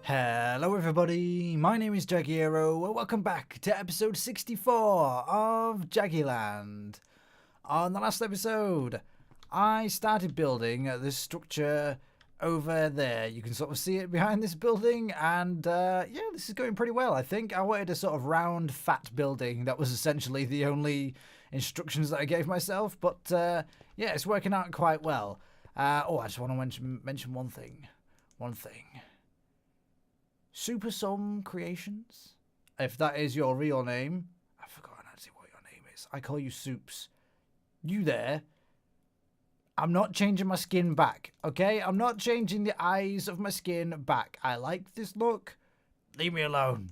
Hello everybody, my name is Jagiero and welcome back to episode 64 of Jagiland. On the last episode, I started building this structure over there. You can sort of see it behind this building and yeah, this is going pretty well. I think I wanted a sort of round, fat building. That was essentially the only instructions that I gave myself, but yeah, it's working out quite well. Oh, I just want to mention one thing. Super Sum Creations, if that is your real name. I've forgotten actually what your name is. I call you Soups. You there? I'm not changing my skin back, okay? I'm not changing the eyes of my skin back. I like this look. Leave me alone.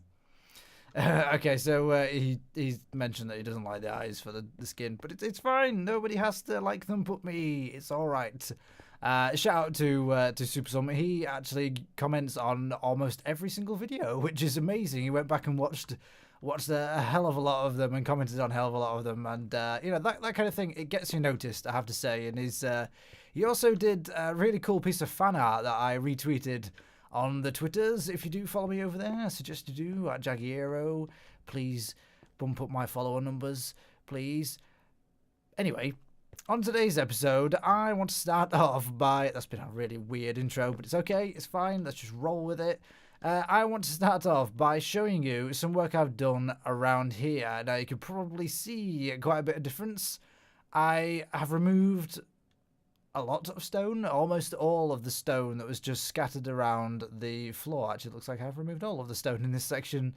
Okay, so he's mentioned that he doesn't like the eyes for the skin, but it's fine. Nobody has to like them but me. It's all right. Shout out to Super Sum. He actually comments on almost every single video, which is amazing. He went back and watched a hell of a lot of them and commented on a hell of a lot of them, and you know, that kind of thing, it gets you noticed, I have to say. And he also did a really cool piece of fan art that I retweeted on the Twitters. If you do follow me over there, I suggest you do, at Jagiero. Please bump up my follower numbers, please. Anyway, on today's episode, I want to start off by... That's been a really weird intro, but it's okay, it's fine, let's just roll with it. I want to start off by showing you some work I've done around here. Now, you can probably see quite a bit of difference. I have removed a lot of stone, almost all of the stone that was just scattered around the floor. Actually, it looks like I've removed all of the stone in this section.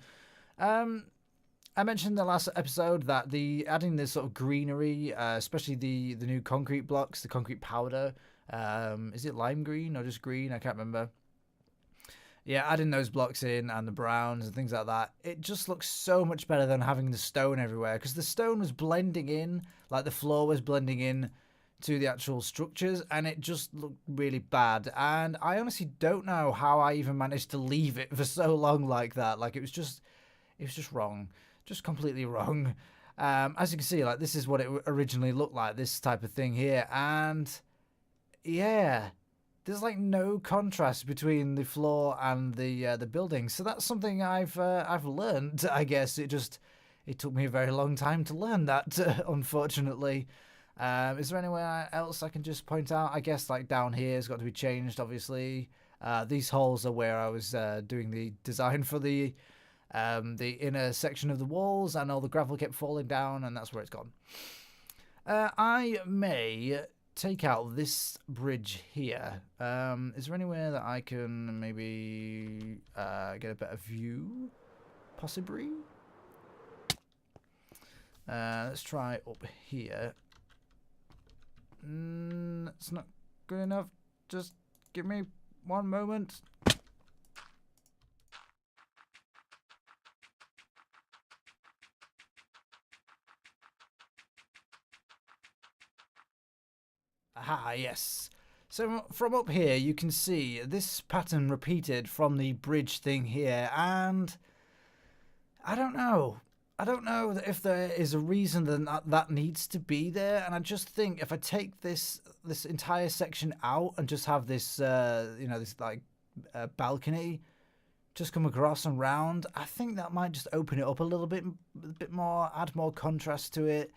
I mentioned in the last episode that adding this sort of greenery, especially the new concrete blocks, the concrete powder, is it lime green or just green? I can't remember. Yeah, adding those blocks in and the browns and things like that, it just looks so much better than having the stone everywhere, because the stone was blending in, like the floor was blending in to the actual structures, and it just looked really bad. And I honestly don't know how I even managed to leave it for so long like that. Like, it was just wrong. Just completely wrong. As you can see, like, this is what it originally looked like, this type of thing here, and yeah, there's like no contrast between the floor and the building. So that's something I've learned. I guess it took me a very long time to learn that, unfortunately. Is there anywhere else I can just point out? I guess like down here has got to be changed, obviously. These holes are where I was doing the design for the inner section of the walls, and all the gravel kept falling down, and that's where it's gone. I may take out this bridge here. Is there anywhere that I can maybe get a better view? Possibly? Let's try up here. It's not good enough. Just give me one moment. Aha, yes. So from up here, you can see this pattern repeated from the bridge thing here, and I don't know. I don't know if there is a reason that needs to be there, and I just think if I take this entire section out and just have this, you know, this like balcony just come across and round, I think that might just open it up a little bit more, add more contrast to it.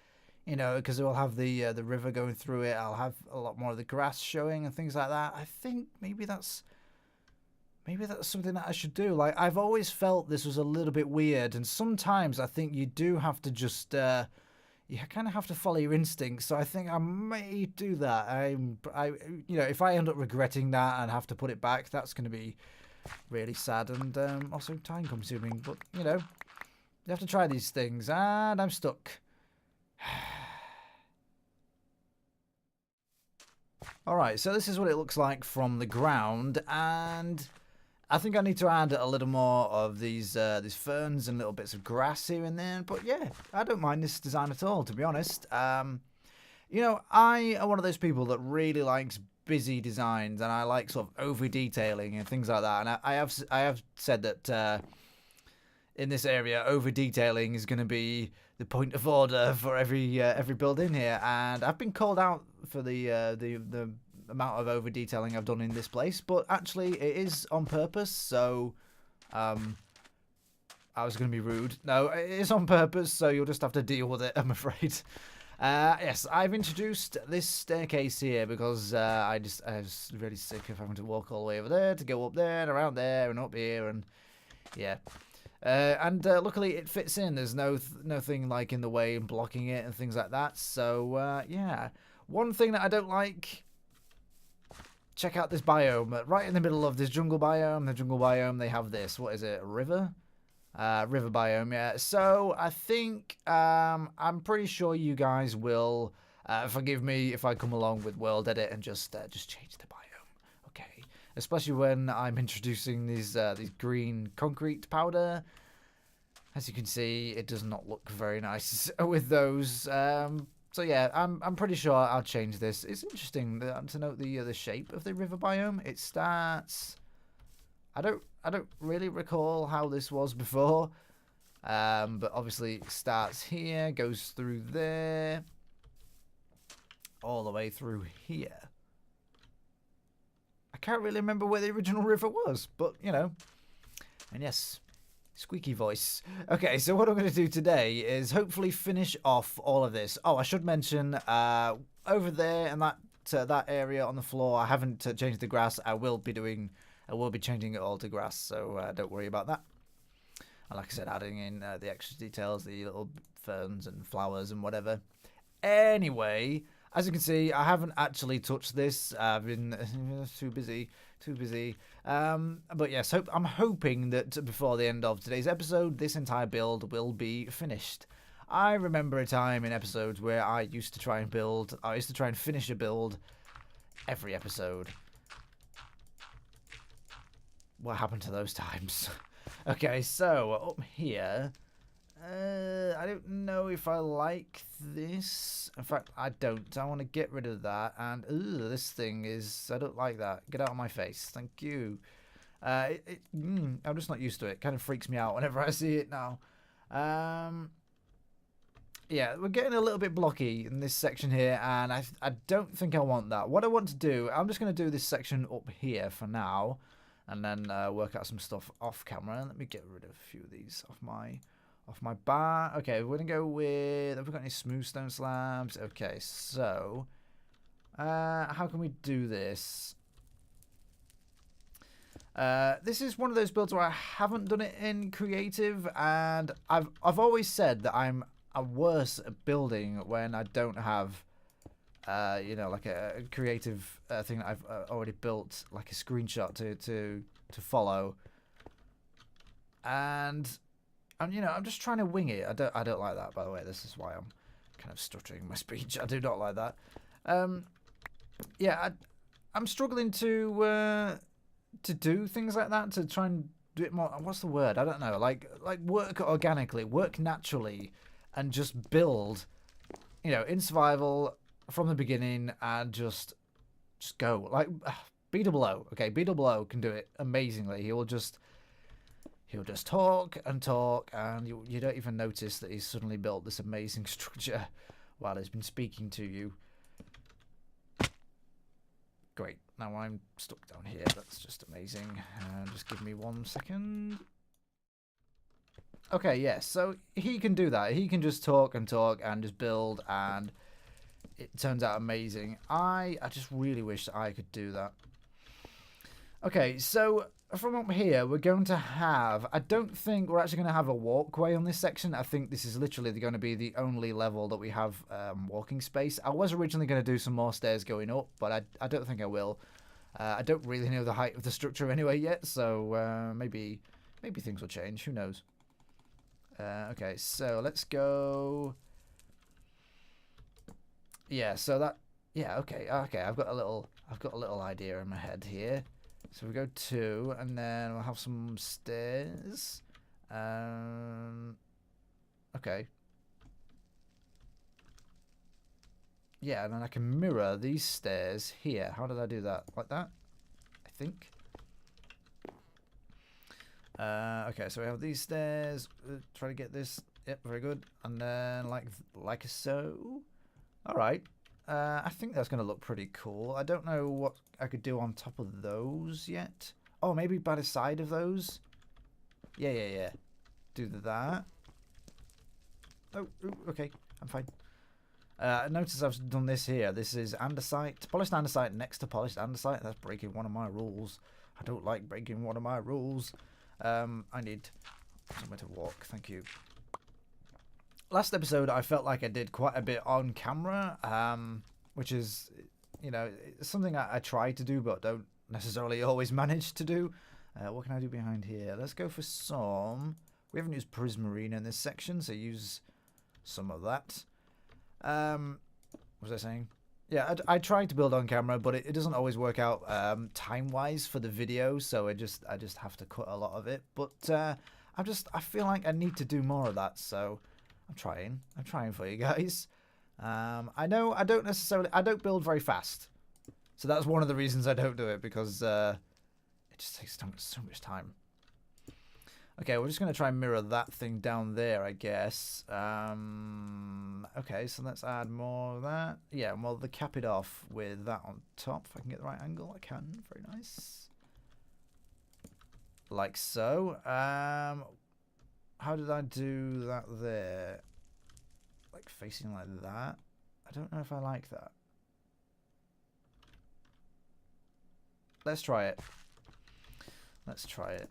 You know, because it will have the river going through it. I'll have a lot more of the grass showing and things like that. I think maybe that's something that I should do. Like, I've always felt this was a little bit weird, and sometimes I think you do have to just you kind of have to follow your instincts. So I think I may do that. You know, if I end up regretting that and have to put it back, that's going to be really sad and also time consuming. But you know, you have to try these things, and I'm stuck. Alright, so this is what it looks like from the ground, and I think I need to add a little more of these ferns and little bits of grass here and there. But yeah, I don't mind this design at all, to be honest. You know, I am one of those people that really likes busy designs, and I like sort of over detailing and things like that. And I have said that in this area, over detailing is going to be the point of order for every build in here, and I've been called out for the amount of over detailing I've done in this place, but actually it is on purpose. So I was going to be rude. No, it's on purpose, so you'll just have to deal with it, I'm afraid. Yes, I've introduced this staircase here because I was really sick of having to walk all the way over there to go up there and around there and up here and yeah. Luckily it fits in. There's nothing like in the way and blocking it and things like that. So yeah, one thing that I don't like. Check out this biome right in the middle of this jungle biome. The jungle biome, they have this. What is it? A river? River biome, yeah. So I think I'm pretty sure you guys will forgive me if I come along with World Edit and just change the biome, okay? Especially when I'm introducing these green concrete powder. As you can see, it does not look very nice with those. So yeah, I'm pretty sure I'll change this. It's interesting to note the shape of the river biome. It starts. I don't really recall how this was before, but obviously it starts here, goes through there, all the way through here. I can't really remember where the original river was, but you know, and yes, squeaky voice. Okay, so what I'm going to do today is hopefully finish off all of this. Oh, I should mention over there and that area on the floor, I haven't changed the grass. I will be changing it all to grass, so don't worry about that. And like I said, adding in the extra details, the little ferns and flowers and whatever. Anyway, as you can see, I haven't actually touched this. I've been too busy. But yes, I'm hoping that before the end of today's episode, this entire build will be finished. I remember a time in episodes where I used to try and finish a build every episode. What happened to those times? Okay, so up here, I don't know if I like this. In fact, I don't. I want to get rid of that. And this thing is, I don't like that. Get out of my face. Thank you. I'm just not used to it. It kind of freaks me out whenever I see it now. Yeah, we're getting a little bit blocky in this section here, and I don't think I want that. What I want to do, I'm just going to do this section up here for now. And then work out some stuff off camera. Let me get rid of a few of these off my bar. Okay, we're gonna go with. Have we got any smooth stone slabs? Okay, so how can we do this? This is one of those builds where I haven't done it in creative, and I've always said that I'm worse at building when I don't have. You know, like a creative thing that I've already built, like a screenshot to follow, and you know, I'm just trying to wing it. I don't like that, by the way. This is why I'm kind of stuttering my speech. I do not like that. Yeah, I'm struggling to do things like that, to try and do it more. What's the word? I don't know. Like work organically, work naturally, and just build. You know, in survival. From the beginning and just go like B-double-O. Okay, B-double-O can do it amazingly. He'll just talk and you don't even notice that he's suddenly built this amazing structure while he's been speaking to you. Great. Now I'm stuck down here. That's just amazing. Just give me 1 second. Okay, yes. So he can do that. He can just talk and just build, and it turns out amazing. I just really wish I could do that. Okay, so from up here, we're going to have... I don't think we're actually going to have a walkway on this section. I think this is literally going to be the only level that we have walking space. I was originally going to do some more stairs going up, but I don't think I will. I don't really know the height of the structure anyway yet, so maybe things will change. Who knows? Okay, so let's go... Yeah, so that, yeah, okay, I've got a little idea in my head here. So we go 2, and then we'll have some stairs. Okay. Yeah, and then I can mirror these stairs here. How did I do that? Like that? I think. Okay, so we have these stairs. Try to get this. Yep, very good. And then like so. All right. I think that's going to look pretty cool. I don't know what I could do on top of those yet. Oh, maybe by the side of those. Yeah. Do that. Oh, okay. I'm fine. Notice I've done this here. This is andesite. Polished andesite next to polished andesite. That's breaking one of my rules. I don't like breaking one of my rules. I need somewhere to walk. Thank you. Last episode, I felt like I did quite a bit on camera, which is, you know, something I try to do, but don't necessarily always manage to do. What can I do behind here? Let's go for some. We haven't used prismarine in this section, so use some of that. What was I saying? Yeah, I tried to build on camera, but it doesn't always work out time-wise for the video, so I just have to cut a lot of it. But I feel like I need to do more of that, so I'm trying for you guys. I know I don't build very fast, so that's one of the reasons I don't do it, because it just takes so much time. Okay, we're just going to try and mirror that thing down there, I guess. Okay, so let's add more of that. Yeah, well, cap it off with that on top. If I can get the right angle, I can. Very nice. Like so. How did I do that there? Like facing like that? I don't know if I like that. Let's try it. Let's try it.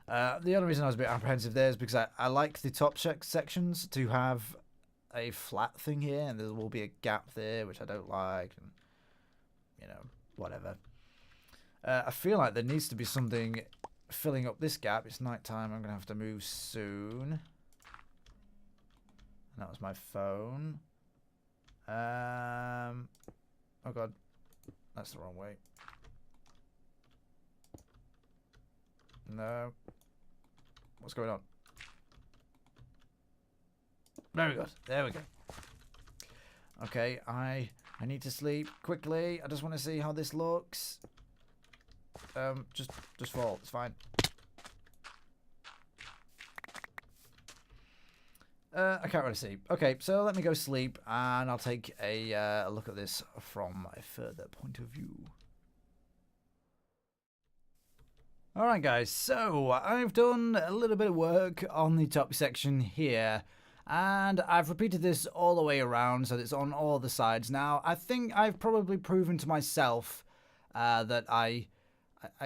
The only reason I was a bit apprehensive there is because I like the top sections to have a flat thing here, and there will be a gap there, which I don't like, and, you know, whatever. I feel like there needs to be something filling up this gap. It's night time. I'm going to have to move soon. And that was my phone. Oh, God. That's the wrong way. No. What's going on? Very good. There we go. Okay, I need to sleep quickly. I just want to see how this looks. Just fall. It's fine. I can't really see. Okay, so let me go sleep, and I'll take a look at this from a further point of view. Alright guys, so I've done a little bit of work on the top section here, and I've repeated this all the way around so that it's on all the sides. Now, I think I've probably proven to myself that I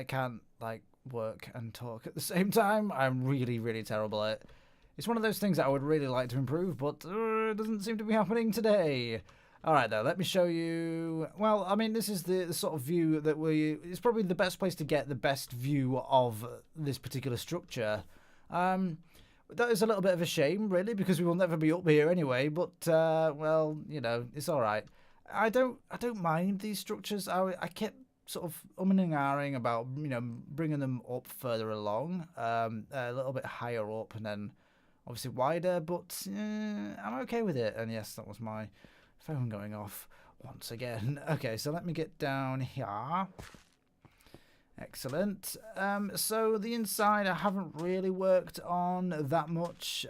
can't, like, work and talk at the same time. I'm really terrible at it. It's one of those things that I would really like to improve, but it doesn't seem to be happening today. Alright though, let me show you. Well, I mean, this is the sort of view that it's probably the best place to get the best view of this particular structure. That is a little bit of a shame, really, because we will never be up here anyway, but, well, you know, it's alright. I don't mind these structures. I kept sort of umming and ahhing about, you know, bringing them up further along, a little bit higher up, and then obviously wider, but I'm okay with it. And yes, that was my phone going off once again. Okay, so let me get down here. Excellent. So the inside I haven't really worked on that much.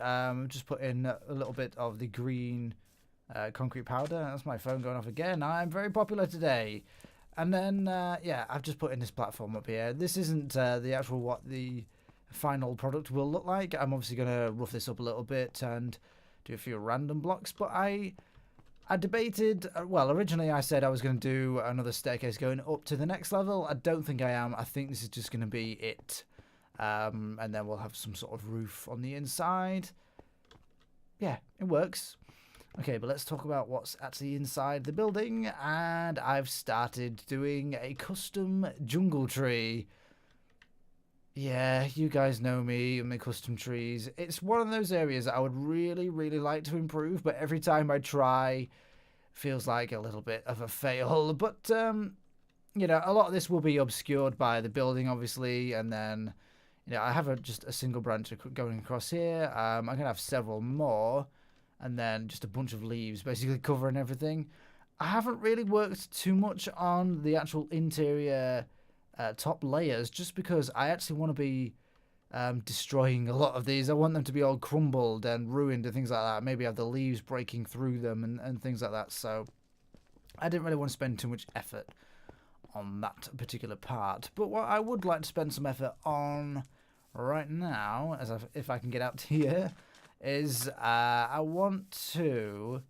Just put in a little bit of the green concrete powder. That's my phone going off again. I'm very popular today. And then, yeah, I've just put in this platform up here. This isn't the actual what the final product will look like. I'm obviously going to rough this up a little bit and do a few random blocks, but I debated, well, originally I said I was going to do another staircase going up to the next level. I don't think I am. I think this is just going to be it. And then we'll have some sort of roof on the inside. Yeah, it works. Okay, but let's talk about what's actually inside the building. And I've started doing a custom jungle tree. Yeah, you guys know me and my custom trees. It's one of those areas that I would really like to improve, but every time I try, feels like a little bit of a fail. But, you know, a lot of this will be obscured by the building, obviously, and then, you know, I have just a single branch going across here. I'm going to have several more, and then just a bunch of leaves basically covering everything. I haven't really worked too much on the actual interior top layers, just because I actually want to be destroying a lot of these. I want them to be all crumbled and ruined and things like that. Maybe have the leaves breaking through them and things like that. So I didn't really want to spend too much effort on that particular part. But what I would like to spend some effort on right now, if I can get out here, is I want to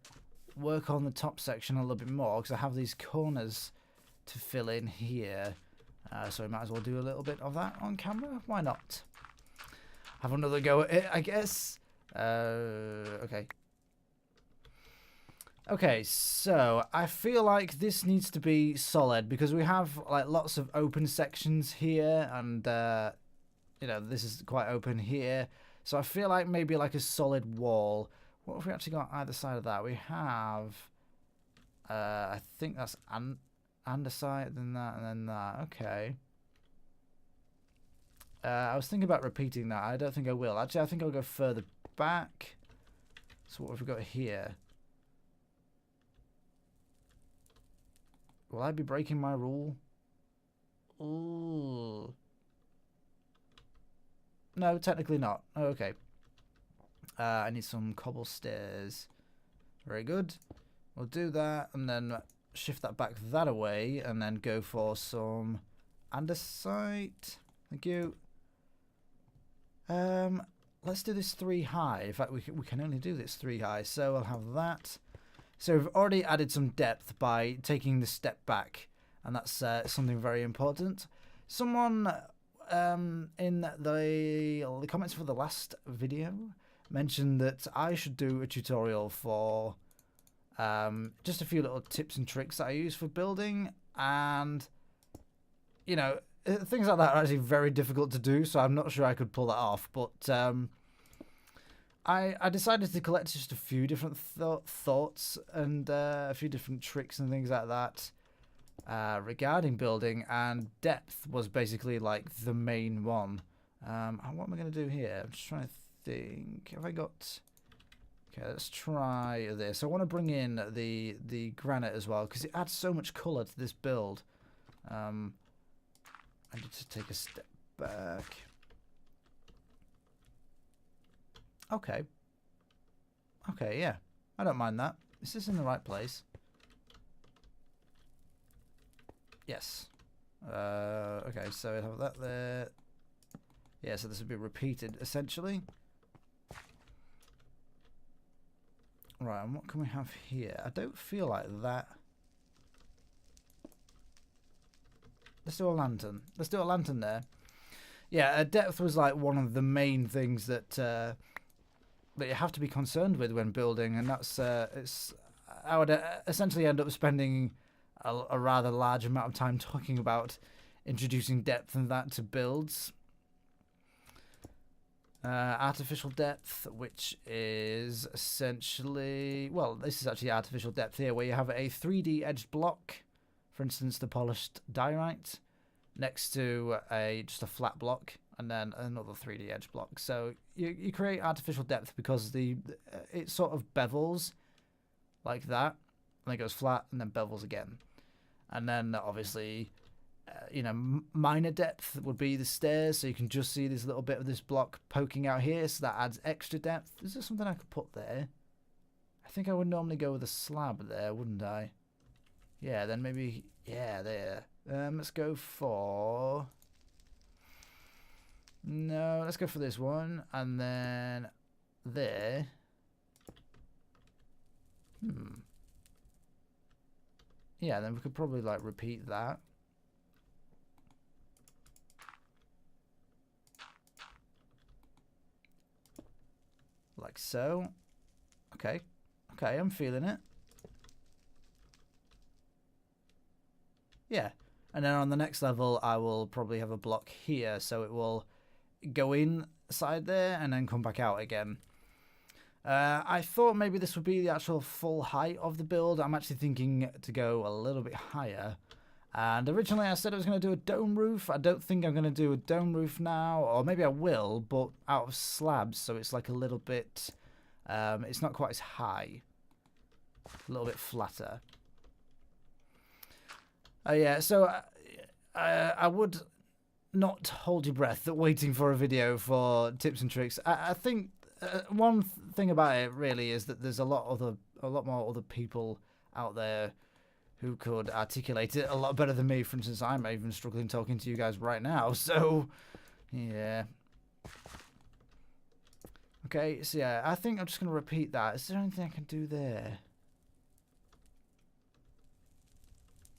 work on the top section a little bit more because I have these corners to fill in here. So we might as well do a little bit of that on camera. Why not? Have another go at it, I guess. Okay. Okay, so I feel like this needs to be solid because we have like lots of open sections here, and you know, this is quite open here. So I feel like maybe like a solid wall. What have we actually got either side of that? We have, I think that's andesite, then that, and then that. Okay. I was thinking about repeating that. I don't think I will. Actually, I think I'll go further back. So what have we got here? Will I be breaking my rule? Ooh. No, technically not. Oh, okay. I need some cobble stairs. Very good. We'll do that and then shift that back that away and then go for some andesite. Thank you. Let's do this 3 high. In fact, we can only do this 3 high, so I'll have that. So we've already added some depth by taking the step back, and that's something very important. Someone in the comments for the last video mentioned that I should do a tutorial for just a few little tips and tricks that I use for building, and you know, things like that are actually very difficult to do, so I'm not sure I could pull that off, but I decided to collect just a few different thoughts and a few different tricks and things like that regarding building, and depth was basically like the main one. What am I going to do here? I'm just trying to think. Have I got... Okay, let's try this. I want to bring in the granite as well because it adds so much colour to this build. I need to take a step back. Okay. Okay, yeah. I don't mind that. Is this in the right place? Yes. Okay, so I have that there. Yeah, so this would be repeated, essentially. Right, and what can we have here? I don't feel like that. Let's do a lantern. Let's do a lantern there. Yeah, depth was like one of the main things that that you have to be concerned with when building, and that's I would essentially end up spending a rather large amount of time talking about introducing depth and that to builds. Artificial depth, which is essentially, well, this is actually artificial depth here, where you have a 3D edged block, for instance, the polished diorite, next to just a flat block, and then another 3D edge block. So you create artificial depth because it sort of bevels like that, and it goes flat, and then bevels again. And then obviously, you know, minor depth would be the stairs, so you can just see this little bit of this block poking out here, so that adds extra depth. Is there something I could put there? I think I would normally go with a slab there, wouldn't I? Yeah, then maybe, yeah, there. Let's go for... No, let's go for this one, and then there. Yeah, then we could probably, like, repeat that. Like so. Okay. Okay, I'm feeling it. Yeah. And then on the next level, I will probably have a block here, so it will go inside there and then come back out again. I thought maybe this would be the actual full height of the build. I'm actually thinking to go a little bit higher. And originally I said I was going to do a dome roof. I don't think I'm going to do a dome roof now, or maybe I will, but out of slabs, so it's like a little bit, it's not quite as high. A little bit flatter. Yeah, so I would not hold your breath waiting for a video for tips and tricks. I think one thing about it really is that there's a lot more other people out there who could articulate it a lot better than me. For instance, I'm even struggling talking to you guys right now. So, yeah. Okay, so yeah, I think I'm just going to repeat that. Is there anything I can do there?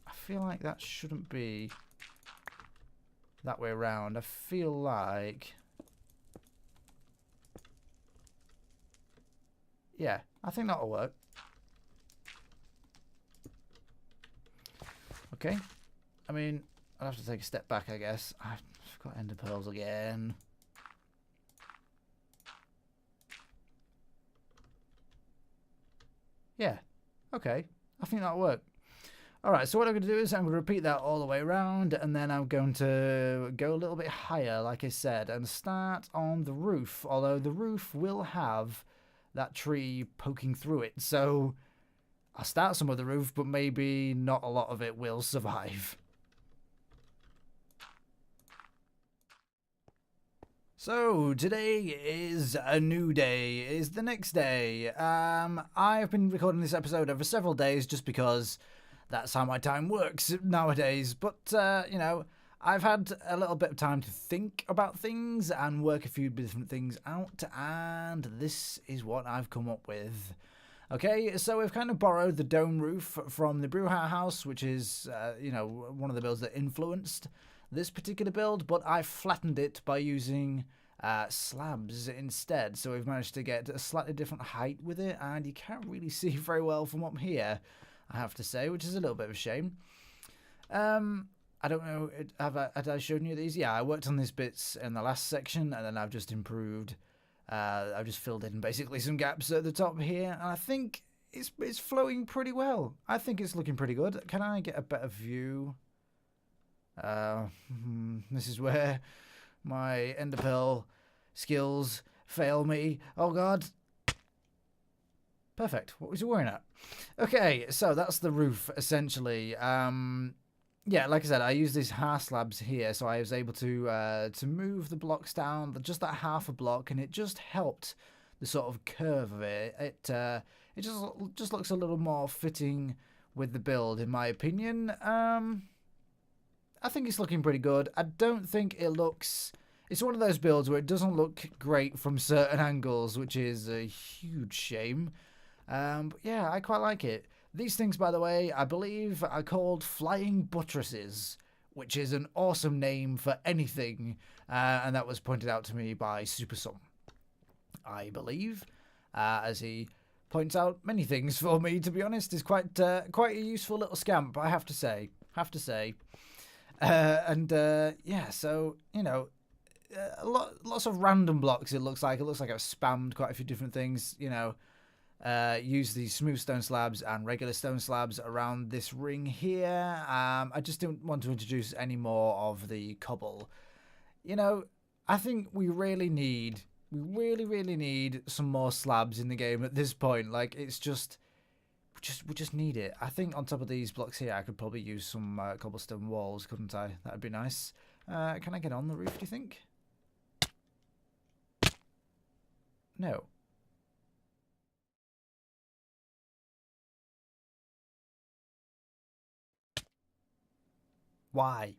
I feel like that shouldn't be that way around. I feel like... yeah, I think that'll work. Okay. I mean, I'll have to take a step back, I guess. I've got ender pearls again. Yeah. Okay. I think that'll work. Alright, so what I'm going to do is I'm going to repeat that all the way around, and then I'm going to go a little bit higher, like I said, and start on the roof. Although the roof will have that tree poking through it. So I'll start some of the roof, but maybe not a lot of it will survive. So today is a new day, is the next day. I've been recording this episode over several days just because that's how my time works nowadays. But, you know, I've had a little bit of time to think about things and work a few different things out, and this is what I've come up with. Okay, so we've kind of borrowed the dome roof from the Brewhouse house, which is, you know, one of the builds that influenced this particular build, but I flattened it by using slabs instead. So we've managed to get a slightly different height with it, and you can't really see very well from up here, I have to say, which is a little bit of a shame. I don't know, had I shown you these? Yeah, I worked on these bits in the last section, and then I've just improved. I've just filled in basically some gaps at the top here, and I think it's flowing pretty well. I think it's looking pretty good. Can I get a better view? This is where my enderpearl skills fail me. Oh god. Perfect. What was you wearing at? Okay, so that's the roof essentially. Yeah, like I said, I use these half slabs here, so I was able to move the blocks down just that half a block, and it just helped the sort of curve of it. It just looks a little more fitting with the build, in my opinion. I think it's looking pretty good. I don't think it looks... It's one of those builds where it doesn't look great from certain angles, which is a huge shame. But yeah, I quite like it. These things, by the way, I believe are called flying buttresses, which is an awesome name for anything, and that was pointed out to me by Supersum, I believe, as he points out many things for me. To be honest, is quite a useful little scamp, I have to say. Yeah, so you know, lots of random blocks. It looks like I've spammed quite a few different things. You know. Use these smooth stone slabs and regular stone slabs around this ring here. I just didn't want to introduce any more of the cobble. You know, I think we really need some more slabs in the game at this point. Like, it's just, we just need it. I think on top of these blocks here, I could probably use some cobblestone walls, couldn't I? That'd be nice. Can I get on the roof, do you think? No. Why?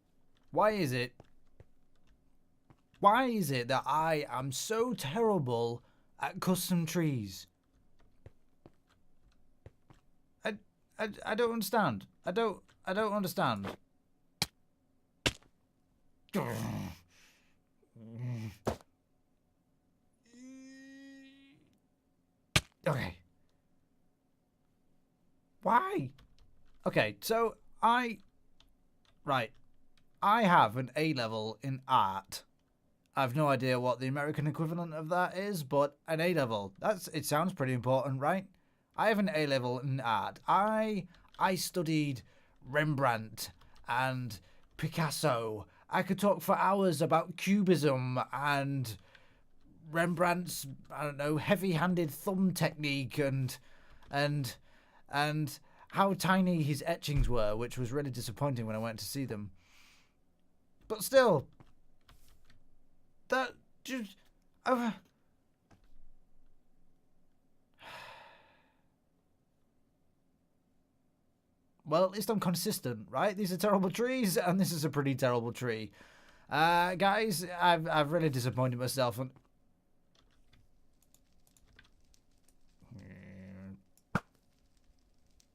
Why is it that I am so terrible at custom trees? I don't understand. I don't understand. Okay. Why? Okay, so Right. I have an A level in art. I've no idea what the American equivalent of that is, but an A level. It sounds pretty important, right? I have an A level in art. I studied Rembrandt and Picasso. I could talk for hours about Cubism and Rembrandt's, I don't know, heavy-handed thumb technique and how tiny his etchings were, which was really disappointing when I went to see them. But still, that just... well, at least I'm consistent, right? These are terrible trees, and this is a pretty terrible tree. Guys, I've really disappointed myself on...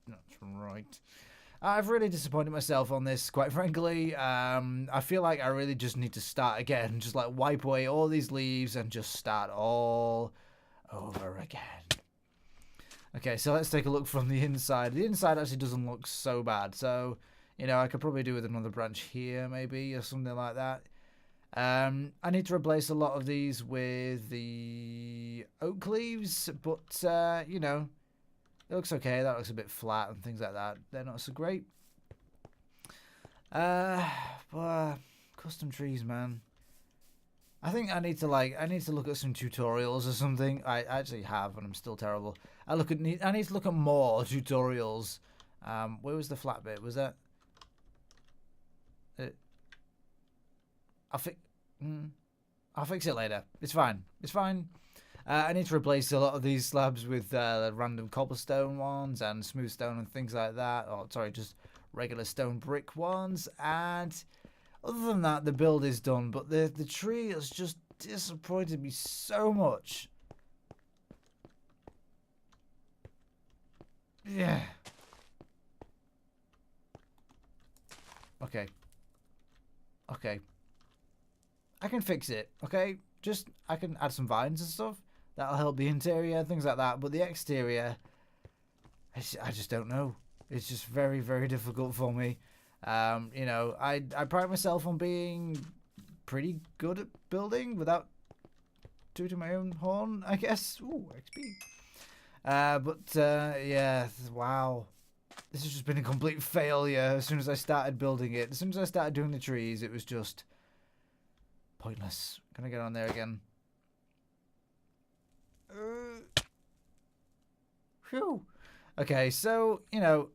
That's right. I've really disappointed myself on this, quite frankly. I feel like I really just need to start again. Just like wipe away all these leaves and just start all over again. Okay, so let's take a look from the inside. The inside actually doesn't look so bad. So, you know, I could probably do with another branch here maybe or something like that. I need to replace a lot of these with the oak leaves, but, you know, it looks okay. That looks a bit flat and things like that. They're not so great. But custom trees, man. I think I need to look at some tutorials or something. I actually have, and I'm still terrible. I need to look at more tutorials. Where was the flat bit? Was that? I'll fix it later. It's fine. It's fine. I need to replace a lot of these slabs with random cobblestone ones and smooth stone and things like that. Oh, sorry, just regular stone brick ones. And other than that, the build is done. But the tree has just disappointed me so much. Yeah. Okay. Okay. I can fix it. Okay. I can add some vines and stuff. That'll help the interior, things like that. But the exterior, I just don't know. It's just very, very difficult for me. You know, I pride myself on being pretty good at building without tooting my own horn, I guess. Ooh, XP. Yeah, wow. This has just been a complete failure as soon as I started building it. As soon as I started doing the trees, it was just pointless. Can I get on there again? Phew. Okay, so, you know,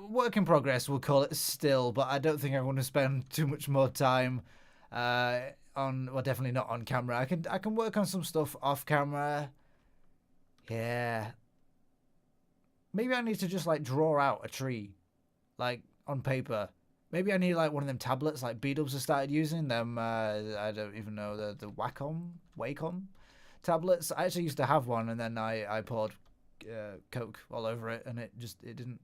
work in progress, we'll call it still, but I don't think I want to spend too much more time well, definitely not on camera. I can work on some stuff off camera. Yeah. Maybe I need to just, like, draw out a tree, like, on paper. Maybe I need, like, one of them tablets, like B-dubs have started using them. I don't even know, the Wacom tablets. I actually used to have one, and then I poured Coke all over it, and it didn't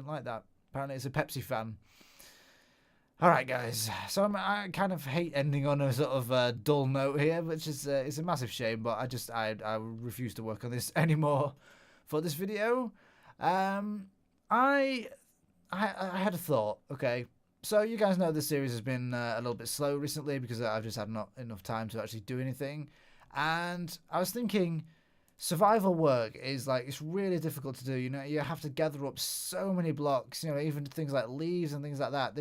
like that. Apparently it's a Pepsi fan. All right, guys. So I kind of hate ending on a sort of dull note here, which is it's a massive shame. But I refuse to work on this anymore for this video. I had a thought. Okay, so you guys know this series has been a little bit slow recently because I've just had not enough time to actually do anything, and I was thinking. Survival work is like, it's really difficult to do. You know, you have to gather up so many blocks, you know, even things like leaves and things like that.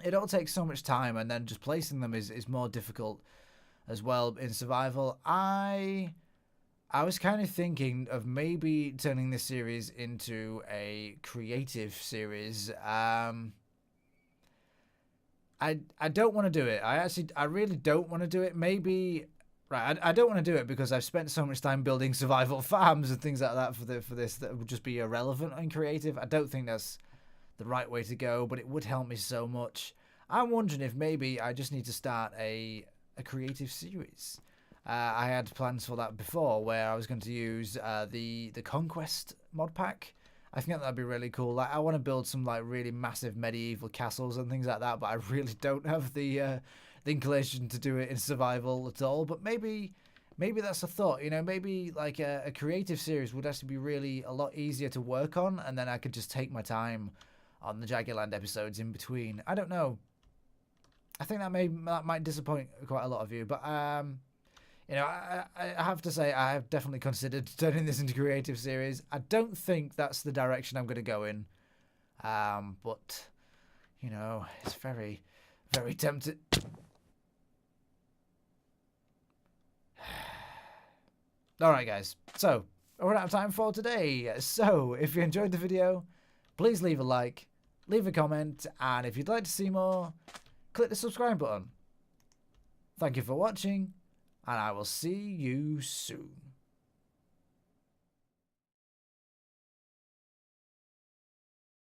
It all takes so much time, and then just placing them is more difficult as well in survival. I was kind of thinking of maybe turning this series into a creative series. I don't want to do it. I really don't want to do it. Maybe... Right, I don't want to do it because I've spent so much time building survival farms and things like that for this that would just be irrelevant and creative. I don't think that's the right way to go, but it would help me so much. I'm wondering if maybe I just need to start a creative series. I had plans for that before, where I was going to use the Conquest mod pack. I think that'd be really cool. Like, I want to build some like really massive medieval castles and things like that, but I really don't have the inclination to do it in survival at all. But maybe that's a thought, you know, maybe like a creative series would actually be really a lot easier to work on, and then I could just take my time on the Jagiland episodes in between. I don't know. I think that might disappoint quite a lot of you, but you know, I have to say I have definitely considered turning this into a creative series. I don't think that's the direction I'm going to go in, but you know, it's very, very tempting. Alright guys, so we're out of time for today. So if you enjoyed the video, please leave a like, leave a comment, and if you'd like to see more, click the subscribe button. Thank you for watching, and I will see you soon.